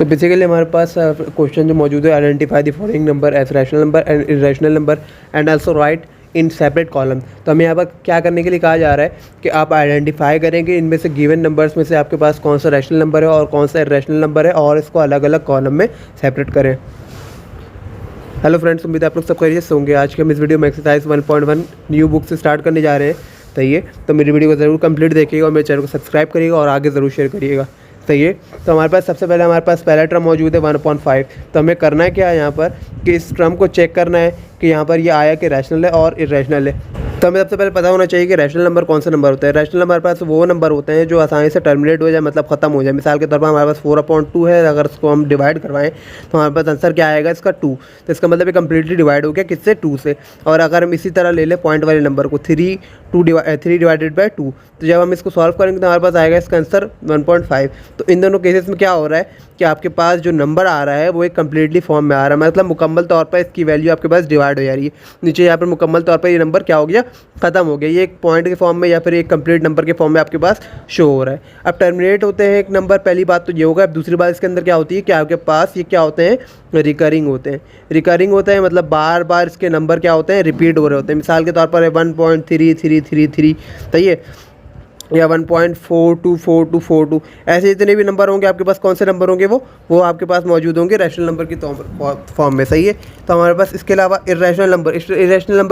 तो बेसिकली हमारे पास क्वेश्चन जो मौजूद है, identify the following number as rational number and irrational number and also write in separate column. तो हमें यहाँ पर क्या करने के लिए कहा जा रहा है कि आप आइडेंटिफाई करेंगे इनमें से गिवन नंबर्स में से आपके पास कौन सा रैशनल नंबर है और कौन सा इरेशनल नंबर है और इसको अलग अलग कॉलम में सेपरेट करें। हेलो फ्रेंड्स, उम्मीद है आप लोग सब खैरियत से होंगे। आज के हम इस वीडियो में एक्सरसाइज 1.1 न्यू बुक से स्टार्ट करने जा रहे हैं। सही है, तो मेरी वीडियो को ज़रूर कंप्लीट देखिएगा और मेरे चैनल को सब्सक्राइब करिएगा और आगे ज़रूर शेयर करिएगा। सही है, तो हमारे पास सबसे पहले पहला टर्म मौजूद है 1/5। तो हमें करना है क्या है यहाँ पर कि इस टर्म को चेक करना है कि यहाँ पर ये आया कि रैशनल है और इरेशनल है। तो हमें सबसे पहले पता होना चाहिए कि रैशनल नंबर कौन सा नंबर होता है। रैशनल नंबर पास वो नंबर होते हैं जो आसानी से टर्मिनेट हो जाए, मतलब ख़त्म हो जाए। मिसाल के तौर पर हमारे पास 4/2 है, अगर इसको हम डिवाइड करवाएं तो हमारे पास आंसर क्या आएगा इसका 2। तो इसका मतलब ये कम्प्लीटली डिवाइड हो गया किससे, 2 से। और अगर हम इसी तरह ले लें पॉइंट वाले नंबर को 3 डिवाइडेड बाई 2, तो जब हम इसको सॉल्व करेंगे तो हमारे पास आएगा इसका आंसर 1.5। तो इन दोनों केसेस में क्या हो रहा है कि आपके पास जो नंबर आ रहा है वो एक कम्प्लीटली फॉर्म में आ रहा है, मतलब मुकम्मल तौर पर इसकी वैल्यू आपके पास डिवाइड हो जा रही है। नीचे यहाँ पर मुकम्मल तौर पर ये नंबर क्या हो गया, ख़त्म हो गया। ये एक पॉइंट के फॉर्म में या फिर एक कंप्लीट नंबर के फॉर्म में आपके पास शो हो रहा है। अब टर्मिनेट होते हैं एक नंबर, पहली बात तो ये होगा। अब दूसरी बात इसके अंदर क्या होती है कि आपके पास ये क्या होते हैं, रिकरिंग होते हैं। रिकरिंग होते हैं मतलब बार बार इसके नंबर क्या होते हैं, रिपीट हो रहे होते हैं। मिसाल के तौर पर 1.3333, सही है, या 1.424242, ऐसे जितने भी नंबर होंगे आपके पास, कौन से नंबर होंगे वो आपके पास मौजूद होंगे रैशनल नंबर की फॉर्म में। सही है, तो हमारे पास इसके अलावा इरेशनल नंबर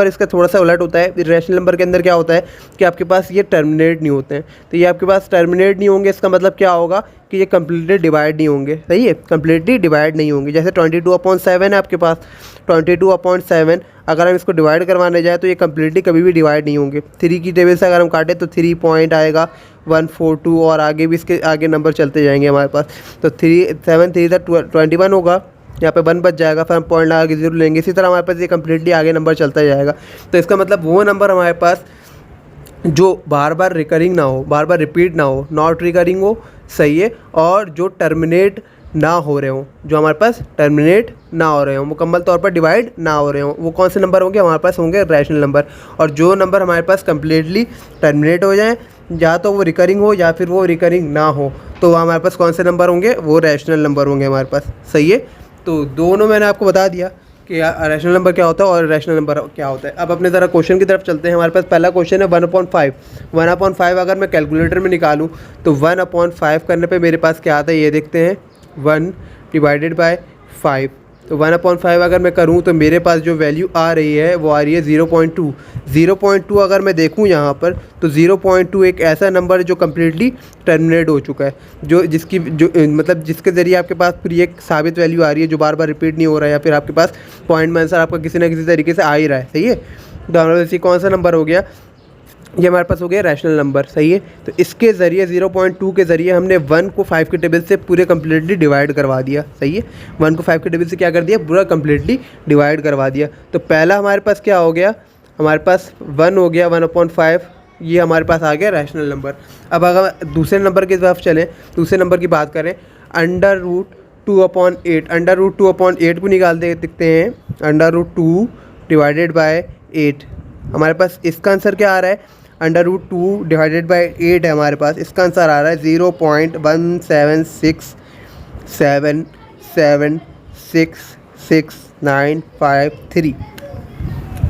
इसका थोड़ा सा उलट होता है। इरेशनल नंबर के अंदर क्या होता है कि आपके पास ये टर्मिनेट नहीं होते हैं। तो ये आपके पास टर्मिनेट नहीं होंगे, इसका मतलब क्या होगा कि ये कम्प्लीटली डिवाइड नहीं होंगे। सही है, कम्प्लीटली डिवाइड नहीं होंगे। जैसे 22/7 है आपके पास, 22/7 अगर हम इसको डिवाइड करवाने जाए तो ये कम्प्लीटली कभी भी डिवाइड नहीं होंगे। 3 की टेबल से अगर हम काटें तो 3 पॉइंट आएगा 142 और आगे भी इसके आगे नंबर चलते जाएंगे हमारे पास। तो 7 3 21 होगा, यहाँ पे 1 बच जाएगा, फिर हम पॉइंट लगा के 0 लेंगे। इसी तरह हमारे पास ये कम्प्लीटली आगे नंबर चलता जाएगा। तो इसका मतलब वो नंबर हमारे पास जो बार बार रिकरिंग ना हो, बार बार रिपीट ना हो, नॉट रिकरिंग हो, सही है, और जो टर्मिनेट ना हो रहे हों, जो हमारे पास टर्मिनेट ना हो रहे हों, मुकम्मल तौर पर डिवाइड ना हो रहे हों, वो कौन से नंबर होंगे, हमारे पास होंगे रैशनल नंबर। और जो नंबर हमारे पास कम्प्लीटली टर्मिनेट हो जाएं, या तो वो रिकरिंग हो या फिर वो रिकरिंग ना हो, तो हमारे पास कौन से नंबर होंगे, वो रैशनल नंबर होंगे हमारे पास। सही है, तो दोनों मैंने आपको बता दिया कि रैशनल नंबर क्या होता है और रैशनल नंबर क्या होता है। अब अपने ज़रा क्वेश्चन की तरफ चलते हैं। हमारे पास पहला क्वेश्चन है 1/5। 1/5 अगर मैं कैलकुलेटर में निकालूं तो 1/5 करने पे मेरे पास क्या आता है, ये देखते हैं, 1/5। तो 1/5 अगर मैं करूं तो मेरे पास जो वैल्यू आ रही है वो आ रही है 0.2। 0.2 अगर मैं देखूं यहाँ पर तो 0.2 एक ऐसा नंबर है जो कम्प्लीटली टर्मिनेट हो चुका है, जो मतलब जिसके ज़रिए आपके पास पूरी एक साबित वैल्यू आ रही है जो बार बार रिपीट नहीं हो रहा है, या फिर आपके पास पॉइंट में आंसर आपका किसी न किसी तरीके से आ ही रहा है। सही है, तो हमारे पास कौन सा नंबर हो गया, ये हमारे पास हो गया रैशनल नंबर। सही है, तो इसके ज़रिए 0.2 के ज़रिए हमने 1 को 5 के टेबल से पूरे कम्प्लीटली डिवाइड करवा दिया। सही है, 1 को 5 के टेबल से क्या कर दिया, पूरा कम्प्लीटली डिवाइड करवा दिया। तो पहला हमारे पास क्या हो गया, हमारे पास 1 हो गया 1/5, ये हमारे पास आ गया रैशनल नंबर। अब अगर दूसरे नंबर की तरफ चलें, दूसरे नंबर की बात करें, √2/8। √2/8 को निकाल देखते हैं, √2 डिवाइडेड बाय 8। हमारे पास इसका आंसर क्या आ रहा है, √2 डिवाइडेड बाई 8 है हमारे पास। इसका आंसर आ रहा है 0.17677669553।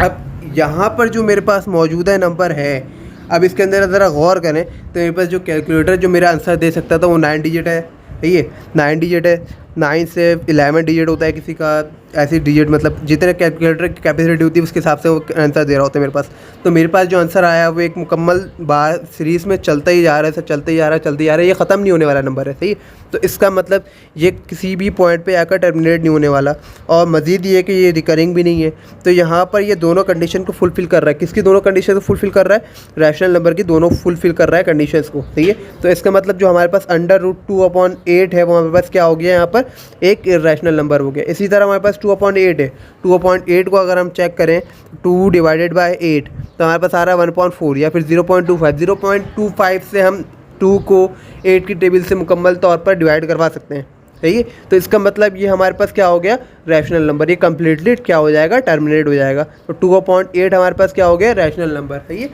अब यहाँ पर जो मेरे पास मौजूदा नंबर है, अब इसके अंदर ज़रा गौर करें तो मेरे पास जो कैलकुलेटर जो मेरा आंसर दे सकता था वो 9 डिजिट है। सही है, 9 डिजिट है, 9 से 11 डिजिट होता है किसी का, ऐसी डिजिट मतलब जितने कैलकुलेटर की कैपेसिटी होती है उसके हिसाब से वो आंसर दे रहा होता है मेरे पास। तो मेरे पास जो आंसर आया वो एक मुकम्मल बार सीरीज़ में चलता ही जा रहा है, सब चलते ही जा रहा है, ये ख़त्म नहीं होने वाला नंबर है। सही है, तो इसका मतलब ये किसी भी पॉइंट पे आकर टर्मिनेट नहीं होने वाला, और मज़ीद ये कि ये रिकरिंग भी नहीं है। तो यहाँ पर ये दोनों कंडीशन को फुलफ़िल कर रहा है। किसकी दोनों कंडीशन को फुलफ़िल कर रहा है, रैशनल नंबर की दोनों फुलफ़िल कर रहा है कंडीशंस को। सही है, तो इसका मतलब जो हमारे पास √2/8 है वो हमारे पास क्या हो गया, यहाँ पर एक इर्रेशनल नंबर हो गया। इसी तरह हमारे पास 2/8 है। 2/8 को अगर हम चेक करें, 2 डिवाइडेड बाय 8, तो हमारे पास आ रहा है 1.4 या फिर 0.25। 0.25 से हम 2 को 8 की टेबल से मुकम्मल तौर पर डिवाइड करवा सकते हैं। सही है, तो इसका मतलब ये हमारे पास क्या हो गया, रैशनल नंबर। ये कम्प्लीटली क्या हो जाएगा, टर्मिनेट हो जाएगा। तो 2/8 हमारे पास क्या हो गया, रैशनल नंबर। सही है,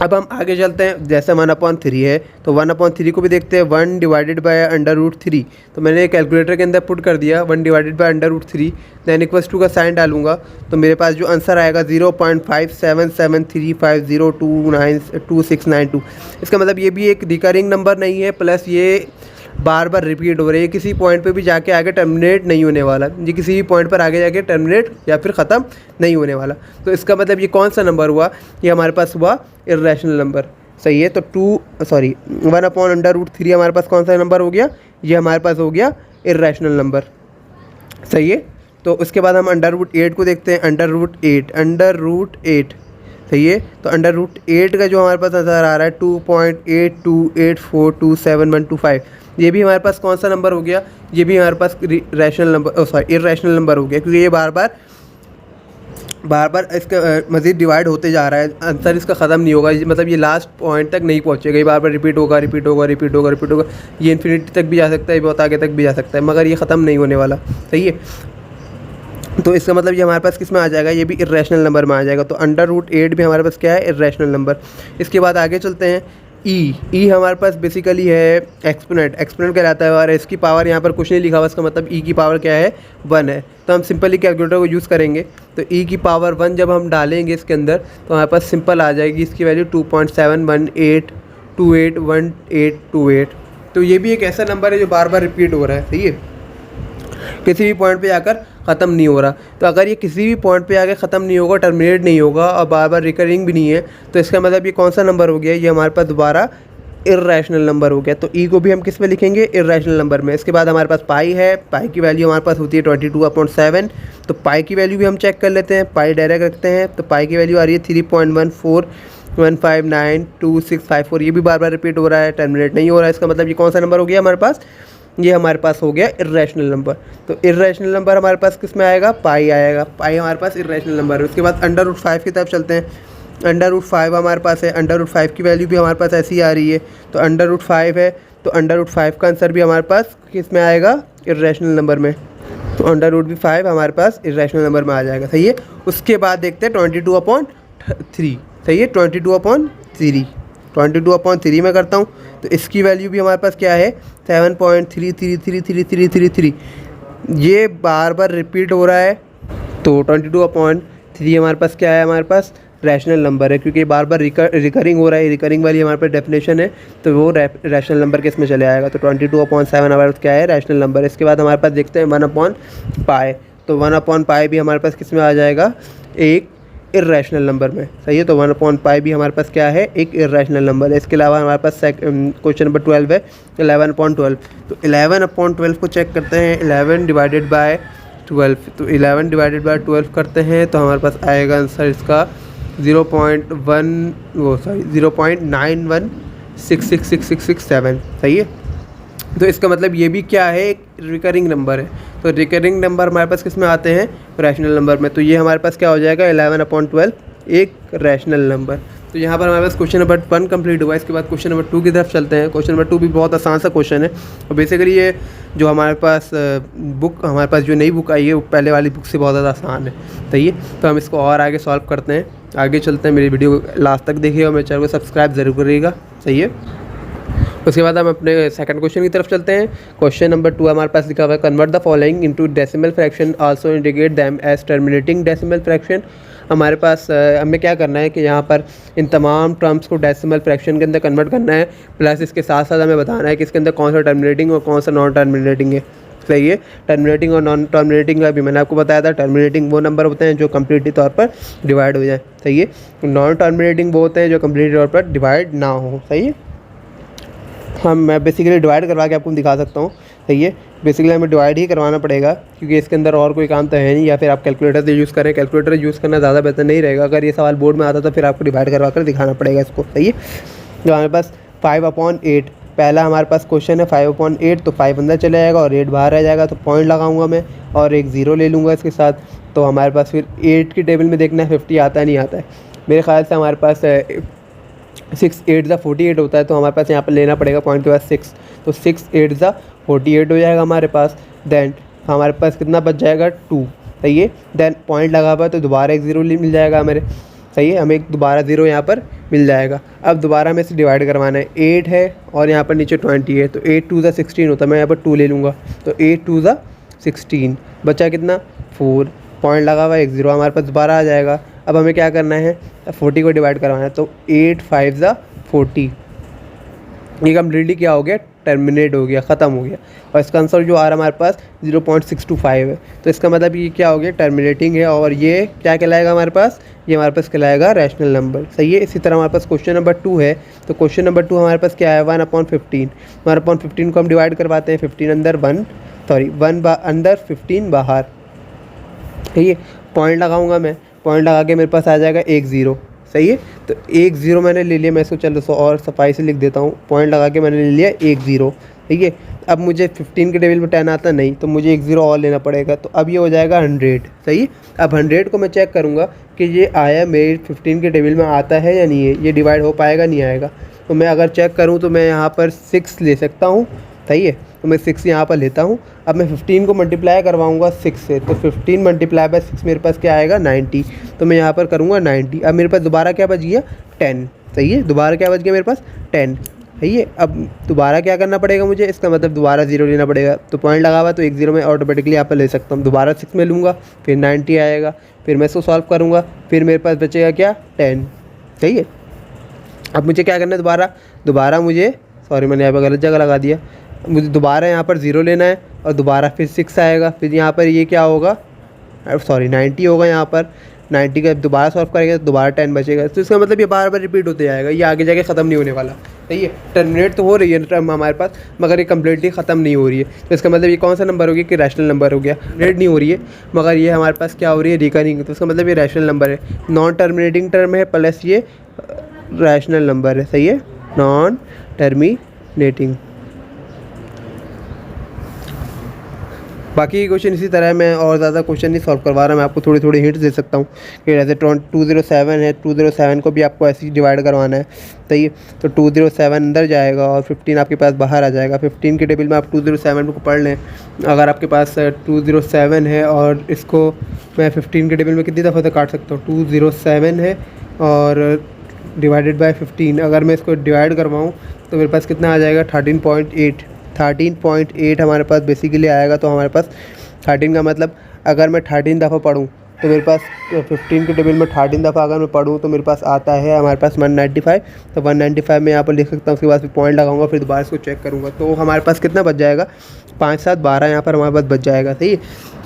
अब हम आगे चलते हैं, जैसे 1/3 है तो 1/3 को भी देखते हैं। 1/√3, तो मैंने कैलकुलेटर के अंदर पुट कर दिया 1/√3, देन इक्वल्स टू का साइन डालूंगा तो मेरे पास जो आंसर आएगा 0.577350292692। इसका मतलब ये भी एक रिकरिंग नंबर नहीं है, प्लस ये बार बार रिपीट हो रही है, किसी पॉइंट पे भी जाके आगे टर्मिनेट नहीं होने वाला, ये किसी भी पॉइंट पर आगे जाके टर्मिनेट या फिर ख़त्म नहीं होने वाला। तो इसका मतलब ये कौन सा नंबर हुआ, ये हमारे पास हुआ इर्रेशनल नंबर। सही है, तो 1/√3 हमारे पास कौन सा नंबर हो गया, ये हमारे पास हो गया इर्रेशनल नंबर। सही है, तो उसके बाद हम √8 को देखते हैं। √8 सही है, तो √8 का जो हमारे पास आंसर आ रहा है 2.82842712 ये भी हमारे पास कौन सा नंबर हो गया, ये भी हमारे पास रैशनल नंबर इर्रेशनल नंबर हो गया, क्योंकि ये बार बार इसका मज़ीद डिवाइड होते जा रहा है, आंसर इसका ख़त्म नहीं होगा, मतलब ये लास्ट पॉइंट तक नहीं पहुँचेगा, ये बार बार रिपीट होगा, ये इन्फिनिटी तक भी जा सकता है, बहुत आगे तक भी जा सकता है, मगर ये ख़त्म नहीं होने वाला। सही है, तो इसका मतलब ये हमारे पास किस में आ जाएगा, ये भी इर्रेशनल नंबर में आ जाएगा। तो √8 भी हमारे पास क्या है, इर्रेशनल नंबर। इसके बाद आगे चलते हैं। ई हमारे पास बेसिकली है एक्सपोनेंट कहलाता है, और इसकी पावर यहाँ पर कुछ नहीं लिखा हुआ, इसका मतलब ई की पावर क्या है, 1 है। तो हम सिंपली कैलकुलेटर को यूज़ करेंगे, तो ई की पावर 1 जब हम डालेंगे इसके अंदर तो हमारे पास सिंपल आ जाएगी इसकी वैल्यू 2.718281828। तो ये भी एक ऐसा नंबर है जो बार बार रिपीट हो रहा है। सही है, किसी भी पॉइंट पे जाकर ख़त्म नहीं हो रहा। तो अगर ये किसी भी पॉइंट पे आके ख़त्म नहीं होगा, टर्मिनेट नहीं होगा और बार बार रिकरिंग भी नहीं है, तो इसका मतलब ये कौन सा नंबर हो गया, ये हमारे पास दोबारा इर्रेशनल नंबर हो गया। तो ई को भी हम किस में लिखेंगे, इर्रेशनल नंबर में। इसके बाद हमारे पास पाई है, पाई की वैल्यू हमारे पास होती है 22/7। तो पाई की वैल्यू भी हम चेक कर लेते हैं, पाई डायरेक्ट रखते हैं, तो पाई की वैल्यू आ रही है 3.141592654। ये भी बार बार रिपीट हो रहा है, टर्मिनेट नहीं हो रहा है, इसका मतलब ये कौन सा नंबर हो गया हमारे पास, ये हमारे पास हो गया इर्रेशनल नंबर। तो इर्रेशनल नंबर हमारे पास किस में आएगा, पाई आएगा, पाई हमारे पास इर्रेशनल नंबर है। उसके बाद √5 की तरफ चलते हैं। √5 हमारे पास है, √5 की वैल्यू भी हमारे पास ऐसी आ रही है, तो √5 है, तो √5 का आंसर भी हमारे पास किस में आएगा, इर्रेशनल नंबर में। तो √5 हमारे पास इर्रेशनल नंबर में आ जाएगा। सही है, उसके बाद देखते हैं 22/3। सही है, 22/3 में करता हूँ, तो इसकी वैल्यू भी हमारे पास क्या है, 7.333333। ये बार बार रिपीट हो रहा है, तो 22/3 हमारे पास क्या है, हमारे पास रैशनल नंबर है, क्योंकि बार बार रिकरिंग हो रहा है, रिकरिंग वाली हमारे पास डेफिनेशन है, तो वो रैशनल नंबर किस में चले आएगा। तो 22/7 हमारे पास क्या है, रैशनल नंबर। इसके बाद हमारे पास देखते हैं 1/π। तो 1/π भी हमारे पास किस में आ जाएगा, एक इर्रेशनल नंबर में। सही है, तो 1/π भी हमारे पास क्या है, एक इर्रेशनल नंबर है। इसके अलावा हमारे पास क्वेश्चन नंबर 12 है, 11/12। तो 11/12 को चेक करते हैं, 11/12। तो 11/12 करते हैं तो हमारे पास आएगा आंसर इसका 0.91666667। सही है, तो इसका मतलब ये भी क्या है, एक रिकरिंग नंबर है। तो रिकरिंग नंबर हमारे पास किस में आते हैं, रैशनल नंबर में। तो ये हमारे पास क्या हो जाएगा, 11/12 एक रैशनल नंबर। तो यहाँ पर हमारे पास क्वेश्चन नंबर 1 कंप्लीट हुआ। इसके बाद क्वेश्चन नंबर 2 की तरफ चलते हैं। क्वेश्चन नंबर 2 भी बहुत आसान सा क्वेश्चन है, और बेसिकली ये जो हमारे पास हमारे पास जो नई बुक आई है वो पहले वाली बुक से बहुत ज़्यादा आसान है। सही है, तो हम इसको और आगे सॉल्व करते हैं, आगे चलते हैं। मेरी वीडियो लास्ट तक देखिए और मेरे चैनल को सब्सक्राइब ज़रूर करिएगा। सही है, उसके बाद हम अपने सेकंड क्वेश्चन की तरफ चलते हैं। क्वेश्चन नंबर 2 हमारे पास लिखा हुआ है, convert the following into decimal fraction, also indicate them as terminating decimal fraction. हमारे पास हमें क्या करना है कि यहाँ पर इन तमाम टर्म्स को डेसिमल फ्रैक्शन के अंदर कन्वर्ट करना है, प्लस इसके साथ साथ हमें बताना है कि इसके अंदर कौन सा टर्मिनेटिंग और कौन सा नॉन टर्मिनेटिंग है। सही है, टर्मिनेटिंग और नॉन टर्मिनेटिंग का भी मैंने आपको बताया था। टर्मिनेटिंग वो नंबर होते हैं जो कम्प्लीटली तौर पर डिवाइड हो जाए। सही है, नॉन टर्मिनेटिंग वो होते हैं जो कम्प्लीटली तौर पर डिवाइड ना हो। सही है, मैं बेसिकली डिवाइड करवा के आपको दिखा सकता हूँ। सही है, बेसिकली हमें डिवाइड ही करवाना पड़ेगा, क्योंकि इसके अंदर और कोई काम तो है नहीं, या फिर आप कैलकुलेटर से यूज़ करें। कैलकुलेटर यूज़ करना ज़्यादा बेहतर नहीं रहेगा। अगर ये सवाल बोर्ड में आता तो फिर आपको डिवाइड करवा कर दिखाना पड़ेगा इसको। सही है, जो हमारे पास 5/8 पहला हमारे पास क्वेश्चन है 5/8, तो 5 अंदर चले जाएगा और 8 बाहर रह जाएगा, तो पॉइंट लगाऊंगा मैं और एक 0 ले लूँगा इसके साथ। तो हमारे पास फिर 8 की टेबल में देखना है 50 आता है नहीं आता है। मेरे ख्याल से हमारे पास 6 8 48 होता है, तो हमारे पास यहाँ पर लेना पड़ेगा पॉइंट के बाद 6, तो 6 8 48 हो जाएगा हमारे पास। देन हमारे पास कितना बच जाएगा, 2। सही है, देन पॉइंट लगा हुआ है तो दोबारा एक 0 मिल जाएगा मेरे। सही है, हमें एक दोबारा 0 यहाँ पर मिल जाएगा। अब दोबारा में इसे डिवाइड करवाना है, 8 है और यहाँ पर नीचे 20 है, तो 8 2 16 होता है, मैं यहाँ पर 2 ले लूँगा, तो 8 2 16 बचा कितना 4, पॉइंट लगा हुआ 1 0 हमारे पास दोबारा आ जाएगा। अब हमें क्या करना है, 40 को डिवाइड करवाना है, तो 8 5 40, ये कम्प्लीटली क्या हो गया, टर्मिनेट हो गया, ख़त्म हो गया। और इसका आंसर जो आ रहा है हमारे पास 0.625 है, तो इसका मतलब ये क्या हो गया, टर्मिनेटिंग है। और ये क्या कहलाएगा हमारे पास, ये हमारे पास कहलाएगा रैशनल नंबर, सही है। इसी तरह हमारे पास क्वेश्चन नंबर 2 है, तो क्वेश्चन नंबर 2 हमारे पास क्या है, 1/15, 1/15 को हम डिवाइड करवाते हैं, 15 अंदर 1 अंदर 15 बाहर, ठीक है। पॉइंट लगाऊंगा मैं, पॉइंट लगा के मेरे पास आ जाएगा 1 0, सही है। तो 1 0 मैंने ले लिया, मैं इसको चलो और सफाई से लिख देता हूँ, पॉइंट लगा के मैंने ले लिया 1 0, ठीक है। अब मुझे 15 के टेबल में 10 आता नहीं, तो मुझे 1 0 और लेना पड़ेगा, तो अब ये हो जाएगा 100, सही है। अब 100 को मैं चेक करूँगा कि ये आया मेरे 15 के टेबल में आता है या नहीं है, ये डिवाइड हो पाएगा नहीं आएगा। तो मैं अगर चेक करूँ तो मैं यहाँ पर 6 ले सकता हूँ, सही है। तो मैं 6 यहाँ पर लेता हूँ। अब मैं 15 को मल्टीप्लाई करवाऊँगा 6 से, तो 15 मल्टीप्लाई बाय 6 मेरे पास क्या आएगा 90, तो मैं यहाँ पर करूँगा 90। अब मेरे पास दोबारा क्या बच गया 10, सही है। दोबारा क्या बच गया मेरे पास 10, सही है। अब दोबारा क्या करना पड़ेगा मुझे, इसका मतलब दोबारा 0 लेना पड़ेगा, तो पॉइंट लगा हुआ तो 1 0 में ऑटोमेटिकली यहाँ पर ले सकता हूँ। दोबारा 6 में लूँगा, फिर 90 आएगा, फिर मैं इसको सॉल्व करूँगा, फिर मेरे पास बचेगा क्या 10, सही है। अब मुझे क्या करना है, दोबारा मुझे सॉरी मैंने यहाँ पर गलत जगह लगा दिया, मुझे दोबारा यहाँ पर 0 लेना है और दोबारा फिर 6 आएगा, फिर यहाँ पर ये क्या होगा, सॉरी 90 होगा, यहाँ पर 90 का दोबारा सॉल्व करेंगे तो दोबारा 10 बचेगा। तो इसका मतलब ये बार बार रिपीट होते जाएगा, ये आगे जाके ख़त्म नहीं होने वाला, सही है। टर्मिनेट तो हो रही है टर्म हमारे पास, मगर ये कम्प्लीटली ख़त्म नहीं हो रही है। तो इसका मतलब ये कौन सा नंबर हो गया कि रैशनल नंबर हो गया, टर्मिनेट नहीं हो रही है, मगर ये हमारे पास क्या हो रही है, रिकरिंग, तो इसका मतलब ये रैशनल नंबर है। नॉन टर्मिनेटिंग टर्म है प्लस ये रैशनल नंबर है, सही है, नॉन टर्मिनेटिंग। बाकी क्वेश्चन इसी तरह मैं और ज़्यादा क्वेश्चन नहीं सॉल्व करवा रहा, मैं आपको थोड़ी थोड़ी हिंट्स दे सकता हूँ कि जैसे 207 है, 207 को भी आपको ऐसे ही डिवाइड करवाना है, सही है। तो 207 अंदर जाएगा और 15 आपके पास बाहर आ जाएगा। 15 के टेबल में आप 207 को पढ़ लें, अगर आपके पास 207 है और इसको मैं 15 के टेबल में कितनी दफ़ा से काट सकता हूँ, 207 है और डिवाइडेड बाय 15, अगर मैं इसको डिवाइड करवाऊँ तो मेरे पास कितना आ जाएगा 13.8 हमारे पास बेसिकली आएगा। तो हमारे पास 13 का मतलब अगर मैं 13 दफ़ा पढ़ूँ तो मेरे पास 15 के टेबल में 13 दफ़ा अगर मैं पढ़ूँ तो मेरे पास आता है हमारे पास 195। तो 195 में यहाँ पर लिख सकता हूँ, उसके बाद फिर पॉइंट लगाऊंगा, फिर दोबारा इसको चेक करूँगा, तो हमारे पास कितना बच जाएगा 5 7 12 यहाँ पर हमारे पास बच जाएगा, सही है।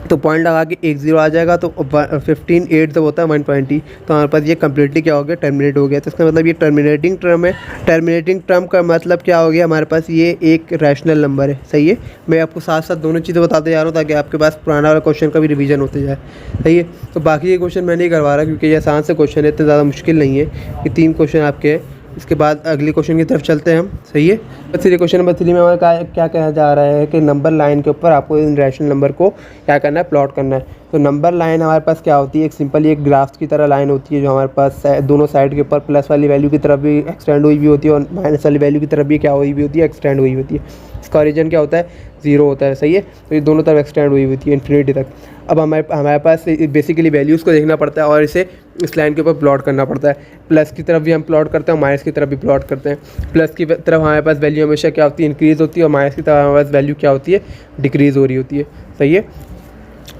तो पॉइंट लगा के 1 0 आ जाएगा, तो 15 8 जब होता है 120, तो हमारे पास ये कम्प्लीटली क्या हो गया, टर्मिनेट हो गया। तो इसका मतलब ये टर्मिनेटिंग टर्म है। टर्मिनेटिंग टर्म का मतलब क्या हो गया, हमारे पास ये एक रैशनल नंबर है, सही है। मैं आपको साथ साथ दोनों चीज़ें बताते जा रहा हूँ ताकि आपके पास पुराना वाला क्वेश्चन का भी रिवीजन होते जाए, सही है। तो बाकी ये क्वेश्चन मैं नहीं करवा रहा क्योंकि ये आसान से क्वेश्चन है, इतने ज़्यादा मुश्किल नहीं है। ये 3 क्वेश्चन आपके हैं, इसके बाद अगले क्वेश्चन की तरफ चलते हैं हम, सही है। फिर क्वेश्चन नंबर 3 में हमारा क्या कहा जा रहा है कि नंबर लाइन के ऊपर आपको इन रैशनल नंबर को क्या करना है, प्लॉट करना है। तो नंबर लाइन हमारे पास क्या होती है, एक सिंपली एक ग्राफ की तरह लाइन होती है जो हमारे पास दोनों साइड के ऊपर प्लस वाली वैल्यू की तरफ भी एक्सटेंड हुई भी होती है और माइनस वाली वैल्यू की तरफ भी क्या हुई भी होती है, एक्सटेंड हुई होती है। इसका ओरिजिन क्या होता है, 0 होता है, सही है। तो ये दोनों तरफ एक्सटेंड हुई होती है इन्फिनिटी तक। अब हमारे पास बेसिकली वैल्यूज़ को देखना पड़ता है और इसे इस लाइन के ऊपर प्लॉट करना पड़ता है। प्लस की तरफ भी हम प्लॉट करते हैं, माइनस की तरफ भी प्लॉट करते हैं। प्लस की तरफ हमारे पास वैल्यू हमेशा क्या होती है, इंक्रीज़ होती है, और माइनस की तरफ हमारे पास वैल्यू क्या होती है, डिक्रीज़ हो रही होती है, सही है।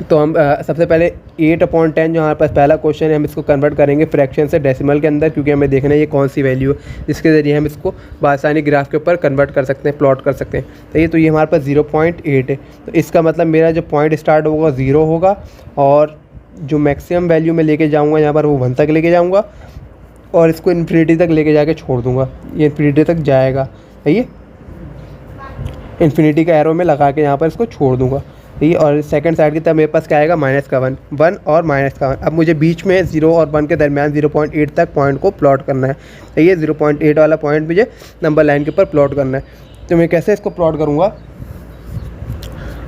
तो हम सबसे पहले 8/10 जो हमारे पास पहला क्वेश्चन है, हम इसको कन्वर्ट करेंगे फ्रैक्शन से डेसिमल के अंदर, क्योंकि हमें देखना है ये कौन सी वैल्यू है जिसके ज़रिए हम इसको बासानी ग्राफ के ऊपर कन्वर्ट कर सकते हैं, प्लॉट कर सकते हैं। तो ये हमारे पास 0.8 है। तो इसका मतलब मेरा जो पॉइंट स्टार्ट होगा 0 होगा और जो मैक्सिमम वैल्यू मैं लेके जाऊँगा यहाँ पर वो 1 तक लेके जाऊँगा और इसको इन्फिनिटी तक लेके जाके छोड़ दूँगा, ये इन्फिनिटी तक जाएगा, सही है। इन्फिनिटी का एरो में लगा के यहाँ पर इसको छोड़ दूँगा, ठीक है। और सेकंड साइड की तरफ मेरे पास क्या आएगा, -1 और -1। अब मुझे बीच में 0 और 1 के दरमियान 0.8 तक पॉइंट को प्लॉट करना है, ठीक है। 0.8 वाला पॉइंट मुझे नंबर लाइन के ऊपर प्लॉट करना है। तो मैं कैसे इसको प्लॉट करूँगा,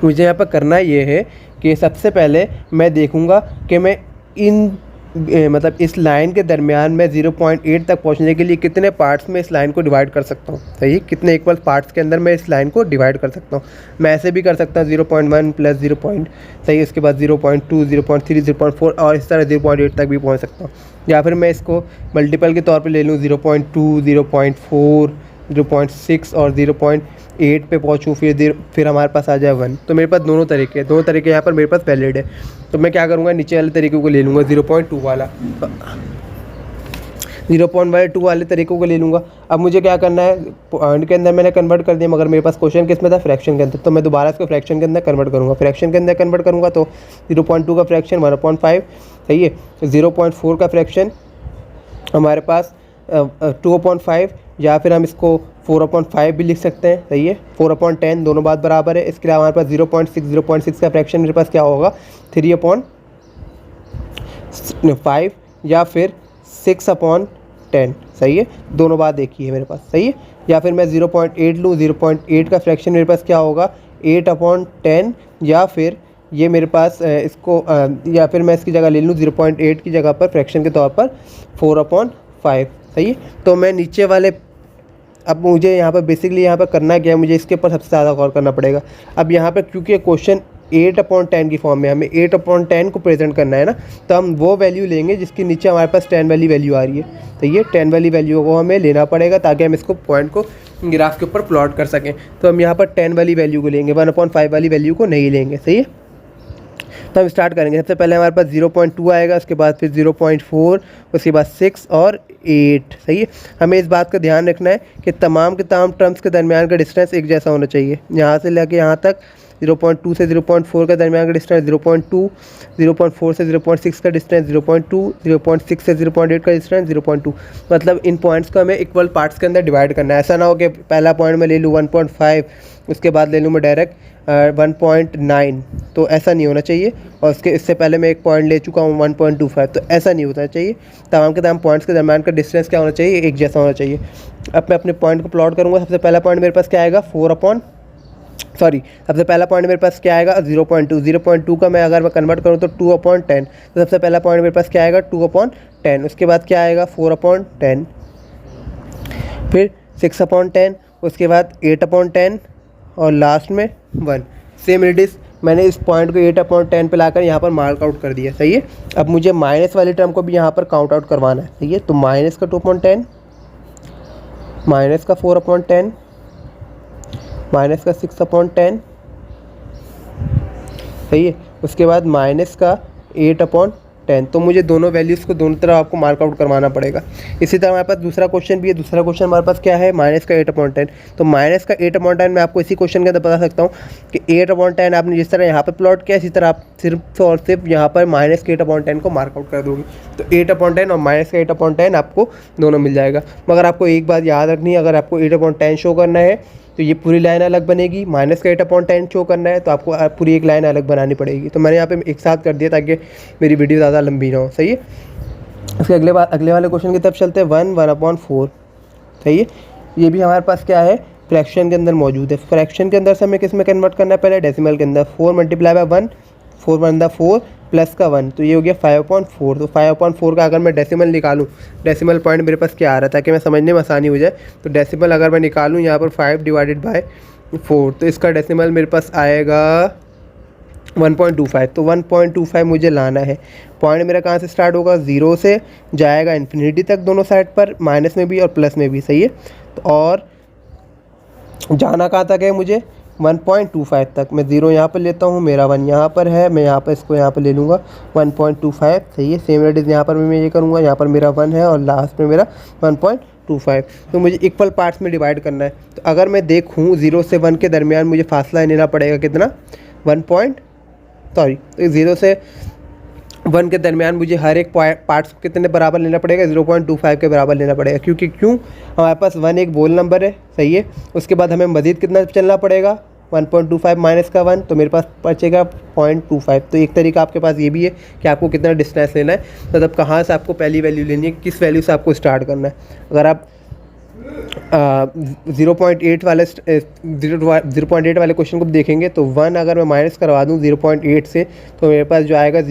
मुझे यहाँ पर करना ये है कि सबसे पहले मैं देखूँगा कि मैं इन मतलब इस लाइन के दरमियान में 0.8 तक पहुंचने के लिए कितने पार्ट्स में इस लाइन को डिवाइड कर सकता हूँ, सही है, कितने इक्वल पार्ट्स के अंदर मैं इस लाइन को डिवाइड कर सकता हूँ। मैं ऐसे भी कर सकता हूँ 0.1 प्लस 0 पॉइंट, सही है, उसके बाद 0.2, 0.3, 0.4 और इस तरह 0.8 तक भी पहुँच सकता हूँ। या फिर मैं इसको मल्टीपल के तौर पर ले लूँ 0.2, 0.4, 0.6 और 0.8 पे पहुँचूँ, फिर हमारे पास आ जाए 1। तो मेरे पास दोनों तरीके यहाँ पर मेरे पास वैलिड है। तो मैं क्या करूँगा, नीचे वाले तरीके को ले लूँगा 0.2 वाला, 0.2 वाले तरीकों को ले लूँगा। अब मुझे क्या करना है, पॉइंट के अंदर मैंने कन्वर्ट कर दिया, मगर मेरे पास क्वेश्चन किस में था, फ्रैक्शन के अंदर, तो मैं दोबारा इसको फ्रैक्शन के अंदर कन्वर्ट करूँगा। फ्रैक्शन के अंदर कन्वर्ट करूँगा तो 0.2 का फ्रैक्शन 1/5, सही है, 0.4 का फ्रैक्शन हमारे पास 2/5, या फिर हम इसको 4/5 भी लिख सकते हैं, सही है, 4/10, दोनों बात बराबर है। इसके अलावा हमारे पास 0.6 का फ्रैक्शन मेरे पास क्या होगा, 3/5 या फिर 6/10, सही है, दोनों बात एक ही है मेरे पास, सही है। या फिर मैं 0.8 लूँ, 0.8 का फ्रैक्शन मेरे पास क्या होगा, 8/10, या फिर ये मेरे पास या फिर मैं इसकी जगह ले लूँ 0.8 की जगह पर फ्रैक्शन के तौर पर 4/5, सही है। तो मैं नीचे वाले, अब मुझे यहाँ पर बेसिकली यहाँ पर करना क्या है, मुझे इसके ऊपर सबसे ज़्यादा गौर करना पड़ेगा। अब यहाँ पर क्योंकि क्वेश्चन 8/10 की फॉर्म में, हमें 8/10 को प्रेजेंट करना है ना, तो हम वो वैल्यू लेंगे जिसके नीचे हमारे पास 10 वाली वैल्यू आ रही है, तो ये 10 वाली वैल्यू को हमें लेना पड़ेगा ताकि हम इसको पॉइंट को ग्राफ के ऊपर प्लॉट कर सकें। तो हम यहाँ पर 10 वाली वैल्यू को लेंगे, 1/5 वाली वैल्यू को नहीं लेंगे, सही है। तो हम स्टार्ट करेंगे, सबसे पहले हमारे पास 0.2 आएगा, उसके बाद फिर 0.4, उसके बाद 6 और 8, सही है। हमें इस बात का ध्यान रखना है कि तमाम के तमाम टर्म्स के दरमियान का डिस्टेंस एक जैसा होना चाहिए। यहाँ से लेके यहाँ तक 0.2 से 0.4 का दरमियान का डिस्टेंस 0.2, 0.4 से 0.6 का डिस्टेंस 0.2, 0.6 से 0.8 का डिस्टेंस 0.2। मतलब इन पॉइंट्स को हमें इक्वल पार्ट्स के अंदर डिवाइड करना है। ऐसा ना हो कि पहला पॉइंट मैं ले लूँ 1.5, उसके बाद ले लूँ मैं डायरेक्ट 1.9, तो ऐसा नहीं होना चाहिए। और इससे पहले मैं एक पॉइंट ले चुका हूँ 1.25, तो ऐसा नहीं होना चाहिए। तमाम के तमाम पॉइंट्स के दरमियान का डिस्टेंस क्या होना चाहिए, एक जैसा होना चाहिए। अब मैं अपने पॉइंट को प्लॉट करूँगा। सबसे पहला पॉइंट मेरे पास क्या आएगा, सबसे पहला पॉइंट मेरे पास क्या आएगा 0.2 का मैं अगर मैं कन्वर्ट करूँ तो 2/10, तो सबसे पहला पॉइंट मेरे पास क्या आएगा 2/10। उसके बाद क्या आएगा 4/10, फिर 6/10, उसके बाद 8/10 और लास्ट में 1। सेम इट इज़, मैंने इस पॉइंट को 8/10 पे लाकर यहाँ पर मार्क आउट कर दिया, सही है। अब मुझे माइनस वाली टर्म को भी यहाँ पर काउंट आउट करवाना है, सही है। तो माइनस का 2/10, माइनस का 4/10, माइनस का 6/10, सही है। उसके बाद माइनस का 8/10। तो मुझे दोनों वैल्यूज़ को दोनों तरफ आपको मार्क आउट करवाना पड़ेगा। इसी तरह हमारे पास दूसरा क्वेश्चन भी है। दूसरा क्वेश्चन हमारे पास क्या है, माइनस का 8/10। तो माइनस का 8/10 मैं आपको इसी क्वेश्चन के अंदर बता सकता हूँ कि 8/10 आपने जिस तरह यहाँ पर प्लॉट किया, इसी तरह आप सिर्फ और सिर्फ यहाँ पर माइनस के 8/10 को मार्क आउट कर दोगे, तो 8/10 और माइनस का 8/10 आपको दोनों मिल जाएगा। मगर आपको एक बात याद रखनी है, अगर आपको 8/10 शो करना है तो ये पूरी लाइन अलग बनेगी। माइनस का 8/10 शो करना है तो आपको पूरी एक लाइन अलग बनानी पड़ेगी। तो मैंने यहाँ पे एक साथ कर दिया ताकि मेरी वीडियो ज़्यादा लंबी ना हो, सही है। उसके अगले वाले क्वेश्चन की तरफ चलते हैं। 1/4, सही है। ये भी हमारे पास क्या है, फ्रैक्शन के अंदर मौजूद है। फ्रैक्शन के अंदर से हमें किस में कन्वर्ट करना है, पहले डेसिमल के अंदर। 4 × 1, 4 × 4 प्लस का 1, तो ये हो गया 5/4। तो 5/4 का अगर मैं डेसिमल निकालूँ, डेसिमल पॉइंट मेरे पास क्या आ रहा है ताकि मैं समझने में आसानी हो जाए, तो डेसिमल अगर मैं निकालूँ यहाँ पर 5/4, तो इसका डेसिमल मेरे पास आएगा 1.25। तो 1.25 मुझे लाना है। पॉइंट मेरा कहाँ से स्टार्ट होगा, 0 से जाएगा इन्फिनिटी तक, दोनों साइड पर, माइनस में भी और प्लस में भी, सही है। तो और जाना कहाँ तक है मुझे, 1.25 तक। मैं 0 यहाँ पर लेता हूँ, मेरा 1 यहाँ पर है, मैं यहाँ पर इसको यहाँ पर ले लूँगा 1.25, सही है। सेम रेट यहाँ पर भी मैं ये करूँगा, यहाँ पर मेरा 1 है और लास्ट में मेरा 1.25। तो मुझे इक्वल पार्ट्स में डिवाइड करना है। तो अगर मैं देखूँ 0 से 1 के दरमियान मुझे फासला लेना पड़ेगा कितना, 0 से 1 के दरमियान मुझे हर एक पार्ट्स को कितने बराबर लेना पड़ेगा, 0.25 के बराबर लेना पड़ेगा। क्योंकि हमारे पास 1 एक बोल नंबर है, सही है। उसके बाद हमें मज़ीद कितना चलना पड़ेगा, 1.25 माइनस का 1, तो मेरे पास बचेगा 0.25। तो एक तरीका आपके पास ये भी है कि आपको कितना डिस्टेंस लेना है, मतलब कहाँ से आपको पहली वैल्यू लेनी है, किस वैल्यू से आपको स्टार्ट करना है। अगर आप 0.8 वाले क्वेश्चन को देखेंगे तो 1 अगर मैं माइनस करवा दूँ 0.8 से, तो मेरे पास जो आएगा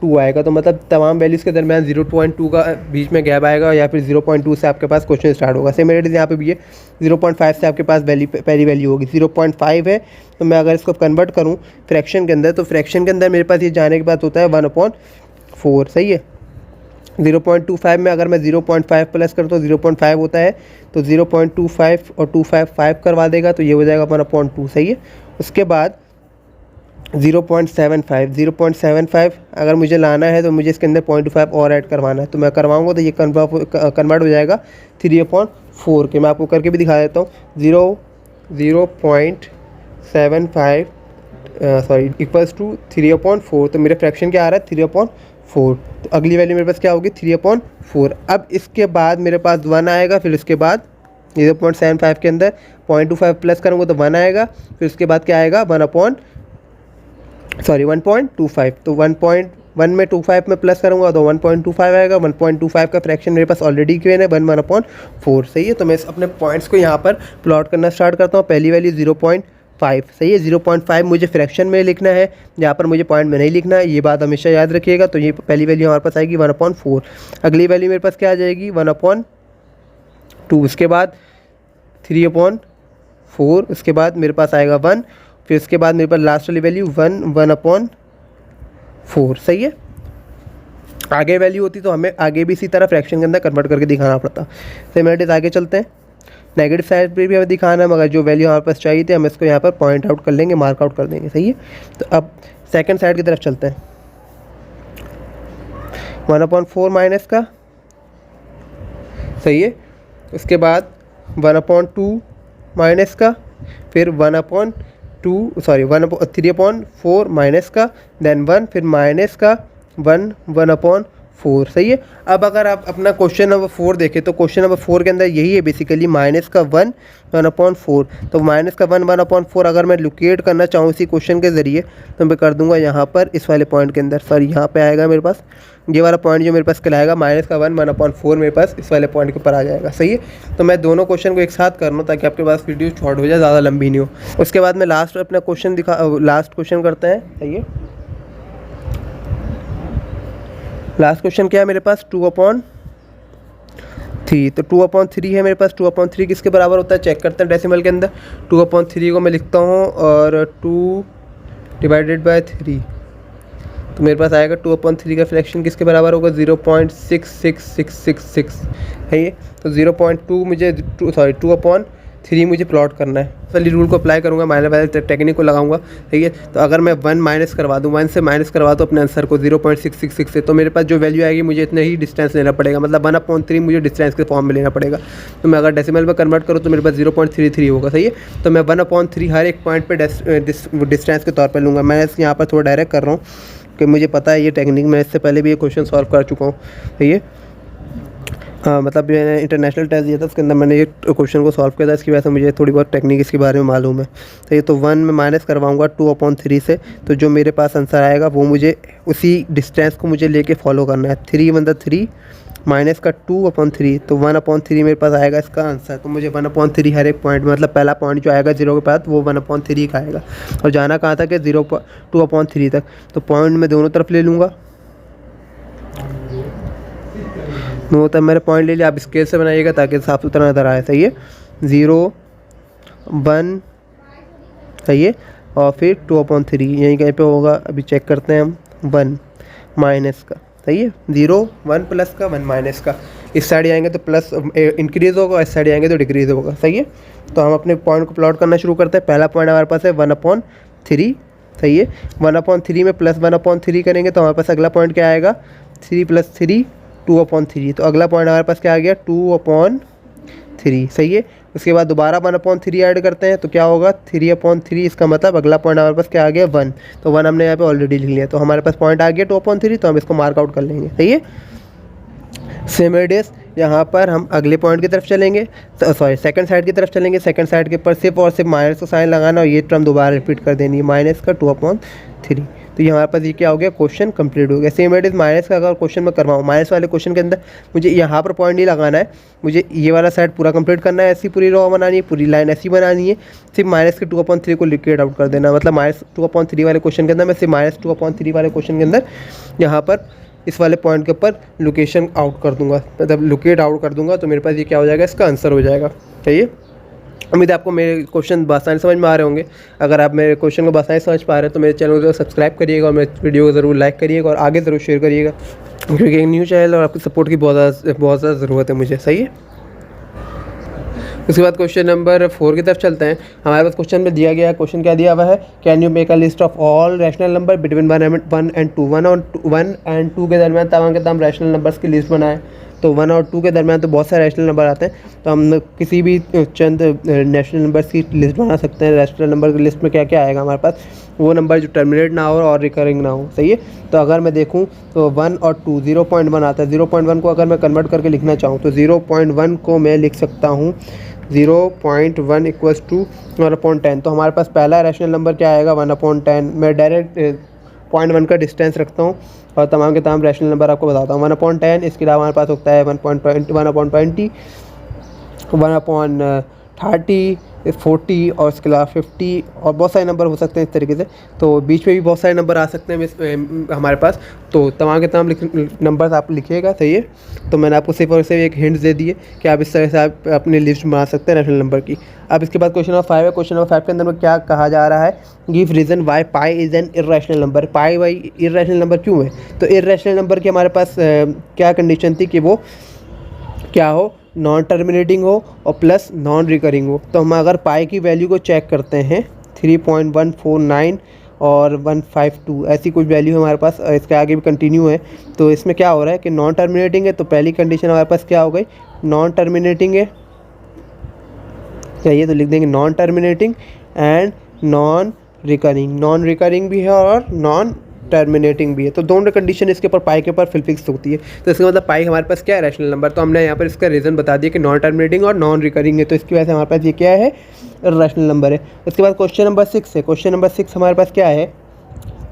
2 आएगा। तो मतलब तमाम वैल्यूज़ के दरमियान 0.2 का बीच में गैप आएगा या फिर 0.2 से आपके पास क्वेश्चन स्टार्ट होगा। सिमिलरली यहाँ पे भी है 0.5 से आपके पास पहली वैल्यू होगी। 0.5 है तो मैं अगर इसको कन्वर्ट करूँ फ्रैक्शन के अंदर, तो फ्रैक्शन के अंदर मेरे पास ये जाने के बाद होता है 1/4, सही है। 0.25 में अगर मैं 0.5 प्लस करूँ तो 0.5 होता है, तो 0.25 और 255 करवा देगा तो ये हो जाएगा 1/2, सही है। उसके बाद 0.75 अगर मुझे लाना है तो मुझे इसके अंदर 0.5 और ऐड करवाना है, तो मैं करवाऊँगा तो ये कन्वर्ट हो जाएगा 3/4 के। मैं आपको करके भी दिखा देता हूँ। 0.75 इक्वल्स टू 3/4, तो मेरे फ्रैक्शन क्या आ रहा है 3/4। तो अगली वैल्यू मेरे पास क्या होगी 3/4। अब इसके बाद मेरे पास 1 आएगा, फिर उसके बाद 0.75 के अंदर 0.25 प्लस करूँगा तो 1 आएगा, फिर उसके बाद क्या आएगा 1.25। तो 1.1 में 25 में प्लस करूँगा तो 1.25 आएगा। 1.25 का फ्रैक्शन मेरे पास ऑलरेडी गिवन है 1/4, सही है। तो मैं अपने पॉइंट्स को यहाँ पर प्लॉट करना स्टार्ट करता हूँ। पहली वैल्यू 0.5, सही है। 0.5 मुझे फ्रैक्शन में लिखना है, यहाँ पर मुझे पॉइंट में नहीं लिखना है, ये बात हमेशा याद रखिएगा। तो ये पहली वैल्यू हमारे पास आएगी 1/4। अगली वैल्यू मेरे पास क्या आ जाएगी 1/2, उसके बाद 3/4, उसके बाद मेरे पास आएगा 1, फिर उसके बाद मेरे पास लास्ट वाली वैल्यू 1/4, सही है। आगे वैल्यू होती तो हमें आगे भी इसी तरह फ्रैक्शन के अंदर कन्वर्ट करके दिखाना पड़ता। सिमिलरली आगे चलते हैं। नेगेटिव साइड पे भी हमें दिखाना है, मगर जो वैल्यू हमारे पास चाहिए थी हम इसको यहाँ पर पॉइंट आउट कर लेंगे, मार्क आउट कर देंगे, सही है। तो अब सेकंड साइड की तरफ चलते हैं। 1/4 माइनस का, सही है। उसके बाद 1/2 माइनस का, फिर 3/4 माइनस का, देन 1, फिर माइनस का 1/4, सही है। अब अगर आप अपना क्वेश्चन नंबर 4 देखें तो क्वेश्चन नंबर 4 के अंदर यही है बेसिकली, माइनस का 1/4। तो माइनस का 1/4 अगर मैं लोकेट करना चाहूँ इसी क्वेश्चन के ज़रिए तो मैं कर दूंगा यहाँ पर इस वाले पॉइंट के अंदर। सॉरी, यहाँ पे आएगा मेरे पास ये वाला पॉइंट जो मेरे पास कहलाएगा माइनस का 1/4 मेरे पास इस वाले पॉइंट के ऊपर आ जाएगा, सही है। तो मैं दोनों क्वेश्चन को एक साथ कर लूँ ताकि आपके पास वीडियो शॉर्ट हो जाए, ज़्यादा लंबी नहीं हो। उसके बाद मैं लास्ट अपना लास्ट क्वेश्चन करते हैं, सही है। लास्ट क्वेश्चन क्या है मेरे पास 2/3। तो 2/3 है मेरे पास। 2/3 किसके बराबर होता है चेक करते हैं डेसिमल के अंदर। 2/3 को मैं लिखता हूँ और 2/3, तो मेरे पास आएगा 2/3 का फ्रैक्शन किसके बराबर होगा 0.6666 है ये। तो 2/3 मुझे प्लॉट करना है। पहले रूल को अप्लाई करूँगा, माइनस वाले टेक्निक को लगाऊंगा, ठीक है। तो अगर मैं 1 माइनस करवा दूँ, 1 से माइनस करवा दूँ अपने आंसर को 0.666 से, तो मेरे पास जो वैल्यू आएगी मुझे इतना ही डिस्टेंस लेना पड़ेगा, मतलब 1/3 मुझे डिस्टेंस के फॉर्म में लेना पड़ेगा। तो मैं अगर डेसिमल में कन्वर्ट करूँ तो मेरे पास 0.33 होगा, सही है। तो मैं 1/3 हर एक पॉइंट पर डिस्टेंस के तौर पर लूँगा। मैं यहाँ पर थोड़ा डायरेक्ट कर रहा हूँ कि मुझे पता है ये टेक्निक, मैं इससे पहले भी ये क्वेश्चन सॉल्व कर चुका हूँ, ठीक है। मतलब मैंने इंटरनेशनल टेस्ट दिया था, उसके अंदर मैंने ये क्वेश्चन को सॉल्व किया था, इसकी वजह से मुझे थोड़ी बहुत टेक्निक इसके बारे में मालूम है। तो ये तो 1 में माइनस करवाऊँगा 2/3 से, तो जो मेरे पास आंसर आएगा वो मुझे उसी डिस्टेंस को मुझे लेके फॉलो करना है। 3 माइनस का 2/3, तो 1/3 मेरे पास आएगा इसका आंसर। तो मुझे 1/3 हर एक पॉइंट, मतलब पहला पॉइंट जो आएगा 0 के पास वो 1/3 का आएगा, और जाना कहाँ तक है 2/3 तक। तो पॉइंट मैं दोनों तरफ ले लूँगा, दोनों तरफ मैंने पॉइंट ले लिया। आप स्केल से बनाइएगा ताकि साफ सुथरा नजर आए, सही है। 0, 1, सही है, और फिर 2/3 यहीं कहीं पे होगा। अभी चेक करते हैं हम 1 माइनस का, सही है। 0, 1 प्लस का 1 माइनस का, इस साइड आएंगे तो प्लस इंक्रीज़ होगा, इस साइड आएंगे तो डिक्रीज़ होगा, सही है। तो हम अपने पॉइंट को प्लॉट करना शुरू करते हैं। पहला पॉइंट हमारे पास है 1/3, सही है। 1/3 में प्लस 1/3 करेंगे तो हमारे पास अगला पॉइंट क्या आएगा 3 + 3 2/3। तो अगला पॉइंट हमारे पास क्या आ गया 2/3, सही है। उसके बाद दोबारा 1/3 ऐड करते हैं तो क्या होगा 3/3। इसका मतलब अगला पॉइंट हमारे पास क्या आ गया 1, तो 1 हमने यहाँ पे ऑलरेडी लिख लिया, तो हमारे पास पॉइंट आ गया 2/3, तो हम इसको मार्क आउट कर लेंगे, सही है। सिमिलरली यहाँ पर हम अगले पॉइंट की तरफ चलेंगे, सॉरी सेकंड साइड की तरफ चलेंगे। सेकंड साइड के ऊपर सिर्फ और सिर्फ माइनस का साइन लगाना और ये टर्म दोबारा रिपीट कर देनी है, माइनस का 2/3। तो ये हमारे पास ये क्या हो गया, क्वेश्चन कंप्लीट हो गया। सेम इट इज़ माइनस का अगर क्वेश्चन मैं करवाऊँ, माइनस वाले क्वेश्चन के अंदर मुझे यहाँ पर पॉइंट नहीं लगाना है, मुझे ये वाला साइड पूरा कंप्लीट करना है, ऐसी पूरी रो बनानी है, पूरी लाइन ऐसी बनानी है, सिर्फ माइनस के 2/3 को लिक्विड आउट कर देना। मतलब -2/3 वाले क्वेश्चन के अंदर मैं सिर्फ -2/3 वाले क्वेश्चन के अंदर यहाँ पर इस वाले पॉइंट के ऊपर लोकेशन आउट कर दूंगा, मतलब लोकेट आउट कर दूंगा, तो मेरे पास ये क्या हो जाएगा, इसका आंसर हो जाएगा। सही है। उम्मीद है आपको मेरे क्वेश्चन बासानी समझ में आ रहे होंगे। अगर आप मेरे क्वेश्चन को बासानी समझ पा रहे हैं तो मेरे चैनल को सब्सक्राइब करिएगा और मेरे वीडियो को ज़रूर लाइक करिएगा और आगे ज़रूर शेयर करिएगा, क्योंकि एक न्यू चैनल और आपकी सपोर्ट की बहुत ज़्यादा ज़रूरत है मुझे। सही है। उसके बाद क्वेश्चन नंबर 4 की तरफ चलते हैं। हमारे पास क्वेश्चन में दिया गया है, क्वेश्चन क्या दिया हुआ है, can you make a list of all rational number between 1 and 2। 1 and 2 के दरमियान तमाम के तमाम रैशनल नंबर्स की लिस्ट बनाएं। तो 1 और 2 के दरमियान तो बहुत सारे रैशनल नंबर आते हैं, तो हम किसी भी चंद रैशनल नंबर्स की लिस्ट बना सकते हैं। रैशनल नंबर की लिस्ट में क्या क्या आएगा हमारे पास, वो नंबर जो टर्मिनेट ना हो और रिकरिंग ना हो। सही है। तो अगर मैं देखूँ तो 1 और 2 0.1 आता है। 0.1 को अगर मैं कन्वर्ट करके लिखना चाहूँ तो 0.1 को मैं लिख सकता हूँ 0.1 इक्वल्स टू 1/10। तो हमारे पास पहला रैशनल नंबर क्या आएगा, 1/10। मैं डायरेक्ट 0.1 का डिस्टेंस रखता हूँ और तमाम के तमाम रैशनल नंबर आपको बताता हूँ। 1/10, इसके अलावा हमारे पास होता है 1/20, 1/30, 1/30, 40 और इसके अलावा 50 और बहुत सारे नंबर हो सकते हैं इस तरीके से। तो बीच में भी बहुत सारे नंबर आ सकते हैं हमारे पास। तो तमाम के तमाम नंबर्स आप लिखिएगा। सही है। तो मैंने आपको सिर्फ और सिर्फ एक हिंट दे दी है कि आप इस तरह से आप अपनी लिस्ट बना सकते हैं रैशनल नंबर की। अब इसके बाद क्वेश्चन नंबर 5 है। क्वेश्चन नंबर 5 के अंदर में क्या कहा जा रहा है, give reason why pi is an irrational number. Pi why irrational number क्यों है। तो इर्रेशनल नंबर की हमारे पास क्या कंडीशन थी कि वो क्या हो, नॉन टर्मिनेटिंग हो और प्लस नॉन रिकरिंग हो। तो हम अगर पाई की वैल्यू को चेक करते हैं 3.149 और 152 ऐसी कुछ वैल्यू हमारे पास, इसके आगे भी कंटिन्यू है। तो इसमें क्या हो रहा है कि नॉन टर्मिनेटिंग है, तो पहली कंडीशन हमारे पास क्या हो गई, नॉन टर्मिनेटिंग है। चाहिए तो लिख देंगे non terminating and non recurring. Non recurring भी है और नॉन टर्मिनेटिंग भी है। तो दोनों कंडीशन इसके ऊपर पाई के ऊपर फिल फिक्स होती है। तो इसका मतलब पाई हमारे पास क्या है, रैशनल नंबर। तो हमने यहाँ पर इसका रीज़न बता दिया कि नॉन टर्मिनेटिंग और नॉन रिकरिंग है, तो इसकी वजह से हमारे पास ये क्या है, रैशनल नंबर है। उसके बाद क्वेश्चन नंबर 6 है। क्वेश्चन नंबर 6 हमारे पास क्या है,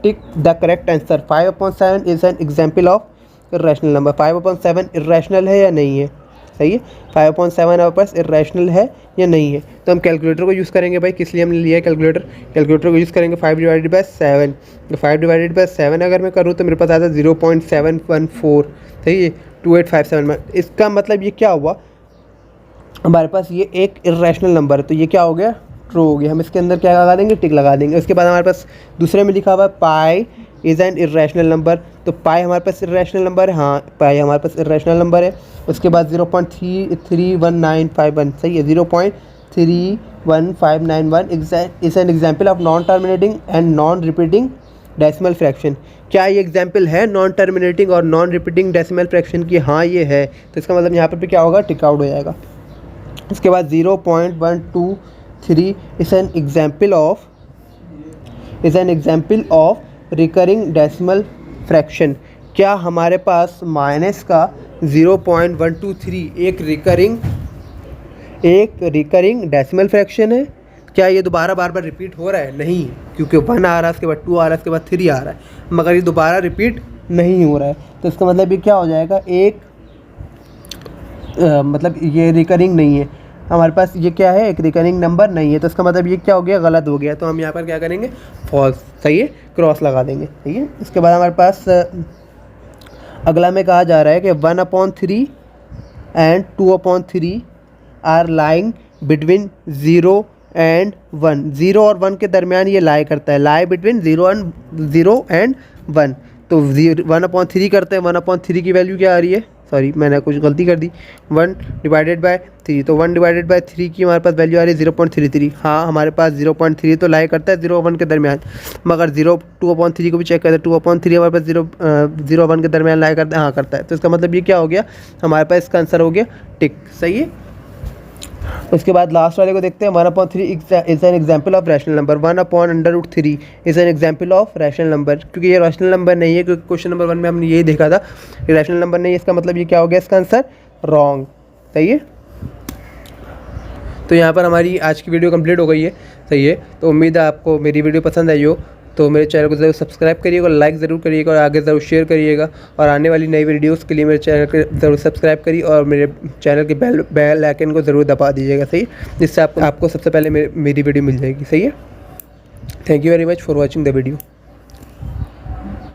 tick the correct answer. 5/7 is an example of irrational number. 5/7 irrational है या नहीं है। सही है। 5/7 हमारे पास इर्रेशनल है या नहीं है। तो हम कैलकुलेटर को यूज़ करेंगे भाई, किस लिए हमने लिया है कैलकुलेटर, कैलकुलेटर को यूज़ करेंगे 5/7। तो 5/7 अगर मैं करूँ तो मेरे पास आता है 0.714। सही है। 2857 में। इसका मतलब ये क्या हुआ, हमारे पास ये एक इर्रेशनल नंबर है, तो ये क्या हो गया, ट्रू हो गया। हम इसके अंदर क्या लगा देंगे, टिक लगा देंगे। उसके बाद हमारे पास दूसरे में लिखा हुआ है पाई इज़ एन इर्रेशनल नंबर। तो पाई हमारे पास इर्रेशनल नंबर है, हाँ पाई हमारे पास इर्रेशनल नंबर है। उसके बाद 0.31951। सही है। 0.31591 is an example of non terminating and non repeating decimal fraction. क्या ये एग्जाम्पल है नॉन टर्मिनेटिंग और नॉन रिपीटिंग डेसिमल फ्रैक्शन की, हाँ ये है। तो इसका मतलब यहाँ पर भी क्या होगा, टिक आउट हो जाएगा। इसके बाद 0.123 is an example of recurring decimal fraction. क्या हमारे पास माइनस का 0.123 एक रिकरिंग डेसिमल फ्रैक्शन है। क्या ये दोबारा बार बार रिपीट हो रहा है, नहीं, क्योंकि 1 आ रहा है, उसके बाद 2 आ रहा है, उसके बाद 3 आ रहा है, मगर ये दोबारा रिपीट नहीं हो रहा है। तो इसका मतलब ये क्या हो जाएगा, एक मतलब ये रिकरिंग नहीं है हमारे पास, ये क्या है, एक रिकरिंग नंबर नहीं है। तो इसका मतलब ये क्या हो गया, गलत हो गया। तो हम यहाँ पर क्या करेंगे, फॉल्स। सही है, क्रॉस लगा देंगे। ठीक है। इसके बाद हमारे पास अगला में कहा जा रहा है कि 1/3 and 2/3 are lying between 0 and 1। 0 और 1 के दरमियान ये लाई करता है, लाई बिटवीन 0 and 1। तो 1/3 करते हैं, 1/3 की वैल्यू क्या आ रही है, सॉरी मैंने कुछ गलती कर दी, 1/3। तो 1/3 की हमारे पास वैल्यू आ रही है 0.33। हाँ हमारे पास 0.3 तो लाई करता है 0 और 1 के दरमियान, मगर 2/3 को भी चेक करते हैं, 2/3 हमारे पास 0 और 1 के दरमियान लाई करता है, हाँ करता है। तो इसका मतलब ये क्या हो गया, हमारे पास इसका आंसर हो गया टिक। सही है। उसके बाद लास्ट वाले को देखते हैं। 1/3 is an example of rational number. 1/√3 is an example of rational number. क्योंकि ये रैशनल नंबर नहीं है, क्योंकि क्वेश्चन नंबर 1 में हमने यही देखा था कि रैशनल नंबर नहीं है। इसका मतलब ये क्या हो गया, इसका आंसर रॉन्ग। सही है। तो यहाँ पर हमारी आज की वीडियो कंप्लीट हो गई है। सही है। तो उम्मीद है आपको मेरी वीडियो पसंद आई हो। तो मेरे चैनल को ज़रूर सब्सक्राइब करिएगा और लाइक ज़रूर करिएगा और आगे ज़रूर शेयर करिएगा। और आने वाली नई वीडियोज़ के लिए मेरे चैनल को ज़रूर सब्सक्राइब करिए और मेरे चैनल के बेल आइकन को ज़रूर दबा दीजिएगा, सही, जिससे आपको सबसे पहले मेरी वीडियो मिल जाएगी, सही है। Thank you very much for watching the video.